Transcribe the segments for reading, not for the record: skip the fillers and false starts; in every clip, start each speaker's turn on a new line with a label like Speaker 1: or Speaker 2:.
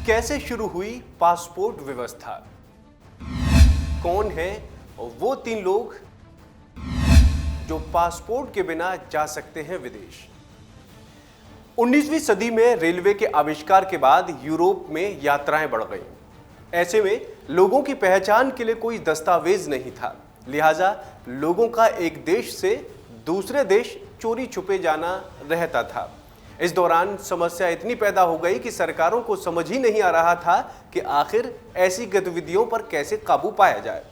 Speaker 1: कैसे शुरू हुई पासपोर्ट व्यवस्था? कौन है वो 3 लोग जो पासपोर्ट के बिना जा सकते हैं विदेश? 19वीं सदी में रेलवे के आविष्कार के बाद यूरोप में यात्राएं बढ़ गईं। ऐसे में लोगों की पहचान के लिए कोई दस्तावेज नहीं था, लिहाजा लोगों का एक देश से दूसरे देश चोरी छुपे जाना रहता था। इस दौरान समस्या इतनी पैदा हो गई कि सरकारों को समझ ही नहीं आ रहा था कि आखिर ऐसी गतिविधियों पर कैसे काबू पाया जाए।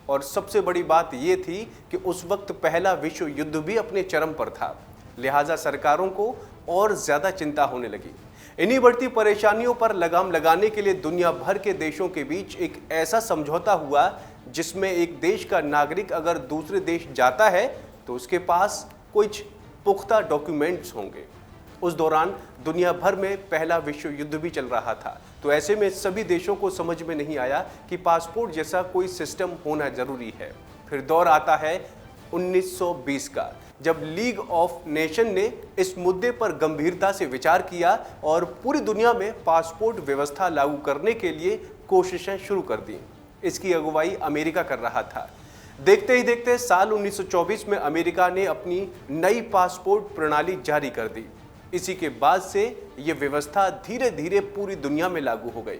Speaker 1: और सबसे बड़ी बात यह थी कि उस वक्त पहला विश्व युद्ध भी अपने चरम पर था, लिहाजा सरकारों को और ज्यादा चिंता होने लगी। इन्हीं बढ़ती परेशानियों पर लगाम लगाने के लिए दुनिया भर के देशों के बीच एक ऐसा समझौता हुआ जिसमें एक देश का नागरिक अगर दूसरे देश जाता है तो उसके पास कुछ पुख्ता डॉक्यूमेंट्स होंगे। उस दौरान दुनिया भर में पहला विश्व युद्ध भी चल रहा था, तो ऐसे में सभी देशों को समझ में नहीं आया कि पासपोर्ट जैसा कोई सिस्टम होना जरूरी है। फिर दौर आता है 1920 का, जब लीग ऑफ नेशन ने इस मुद्दे पर गंभीरता से विचार किया और पूरी दुनिया में पासपोर्ट व्यवस्था लागू करने के लिए कोशिशें शुरू कर दी। इसकी अगुवाई अमेरिका कर रहा था। देखते ही देखते साल 1924 में अमेरिका ने अपनी नई पासपोर्ट प्रणाली जारी कर दी। इसी के बाद से ये व्यवस्था धीरे धीरे पूरी दुनिया में लागू हो गई।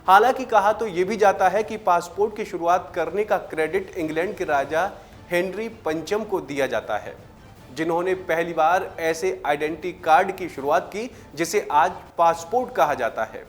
Speaker 1: हालांकि कहा तो ये भी जाता है कि पासपोर्ट की शुरुआत करने का क्रेडिट इंग्लैंड के राजा हेनरी पंचम को दिया जाता है, जिन्होंने पहली बार ऐसे आइडेंटिटी कार्ड की शुरुआत की जिसे आज पासपोर्ट कहा जाता है।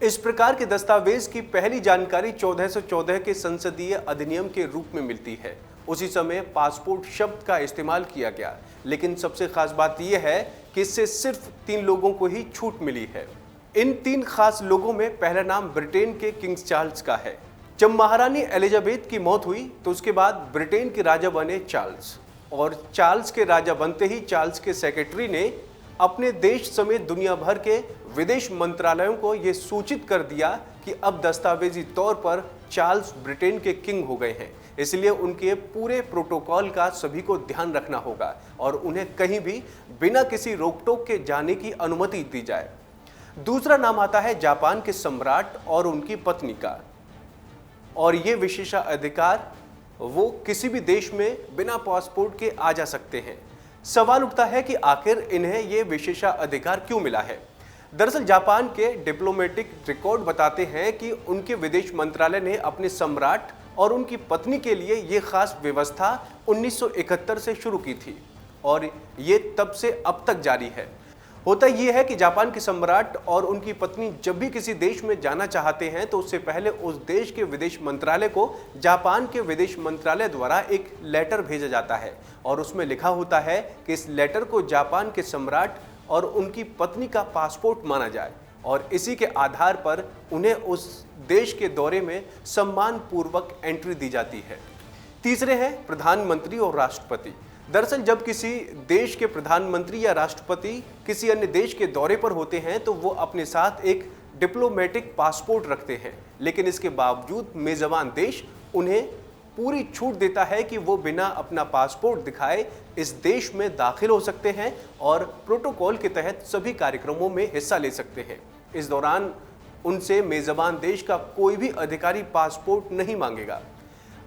Speaker 1: इस प्रकार के दस्तावेज की पहली जानकारी 1414 के संसदीय अधिनियम के रूप में मिलती है। उसी समय पासपोर्ट शब्द का इस्तेमाल किया गया, लेकिन सबसे खास बात यह है कि इससे सिर्फ 3 लोगों को ही छूट मिली है। इन 3 खास लोगों में पहला नाम ब्रिटेन के किंग चार्ल्स का है। जब महारानी एलिजाबेथ की मौत हुई तो उसके बाद ब्रिटेन के राजा बने चार्ल्स, और चार्ल्स के राजा बनते ही चार्ल्स के सेक्रेटरी ने अपने देश समेत दुनिया भर के विदेश मंत्रालयों को यह सूचित कर दिया कि अब दस्तावेजी तौर पर चार्ल्स ब्रिटेन के किंग हो गए हैं, इसलिए उनके पूरे प्रोटोकॉल का सभी को ध्यान रखना होगा और उन्हें कहीं भी बिना किसी रोक-टोक के जाने की अनुमति दी जाए। दूसरा नाम आता है जापान के सम्राट और उनकी पत्नी का, और ये विशेषाधिकार वो किसी भी देश में बिना पासपोर्ट के आ जा सकते हैं। सवाल उठता है कि आखिर इन्हें ये विशेषाधिकार क्यों मिला है? दरअसल जापान के डिप्लोमेटिक रिकॉर्ड बताते हैं कि उनके विदेश मंत्रालय ने अपने सम्राट और उनकी पत्नी के लिए ये खास व्यवस्था 1971 से शुरू की थी और ये तब से अब तक जारी है। होता यह है कि जापान के सम्राट और उनकी पत्नी जब भी किसी देश में जाना चाहते हैं तो उससे पहले उस देश के विदेश मंत्रालय को जापान के विदेश मंत्रालय द्वारा एक लेटर भेजा जाता है और उसमें लिखा होता है कि इस लेटर को जापान के सम्राट और उनकी पत्नी का पासपोर्ट माना जाए और इसी के आधार पर उन्हें उस देश के दौरे में सम्मान पूर्वक एंट्री दी जाती है। तीसरे हैं प्रधानमंत्री और राष्ट्रपति। दरअसल जब किसी देश के प्रधानमंत्री या राष्ट्रपति किसी अन्य देश के दौरे पर होते हैं तो वो अपने साथ एक डिप्लोमेटिक पासपोर्ट रखते हैं, लेकिन इसके बावजूद मेजबान देश उन्हें पूरी छूट देता है कि वो बिना अपना पासपोर्ट दिखाए इस देश में दाखिल हो सकते हैं और प्रोटोकॉल के तहत सभी कार्यक्रमों में हिस्सा ले सकते हैं। इस दौरान उनसे मेजबान देश का कोई भी अधिकारी पासपोर्ट नहीं मांगेगा।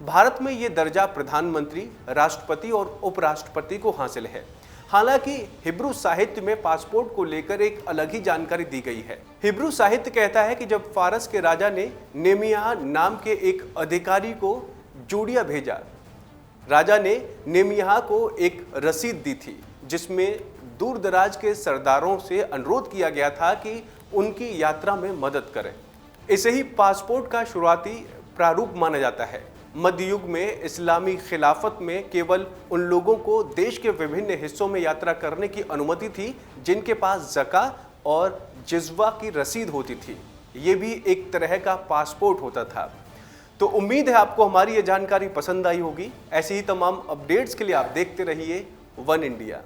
Speaker 1: भारत में ये दर्जा प्रधानमंत्री, राष्ट्रपति और उपराष्ट्रपति को हासिल है। हालांकि हिब्रू साहित्य में पासपोर्ट को लेकर एक अलग ही जानकारी दी गई है। हिब्रू साहित्य कहता है कि जब फारस के राजा ने नेमियाह नाम के एक अधिकारी को जूडिया भेजा, राजा ने नेमियाह को एक रसीद दी थी जिसमें दूर दराज के सरदारों से अनुरोध किया गया था कि उनकी यात्रा में मदद करें। इसे ही पासपोर्ट का शुरुआती प्रारूप माना जाता है। मध्य युग में इस्लामी खिलाफत में केवल उन लोगों को देश के विभिन्न हिस्सों में यात्रा करने की अनुमति थी जिनके पास ज़का और जिज़्वा की रसीद होती थी। ये भी एक तरह का पासपोर्ट होता था। तो उम्मीद है आपको हमारी ये जानकारी पसंद आई होगी। ऐसी ही तमाम अपडेट्स के लिए आप देखते रहिए वन इंडिया।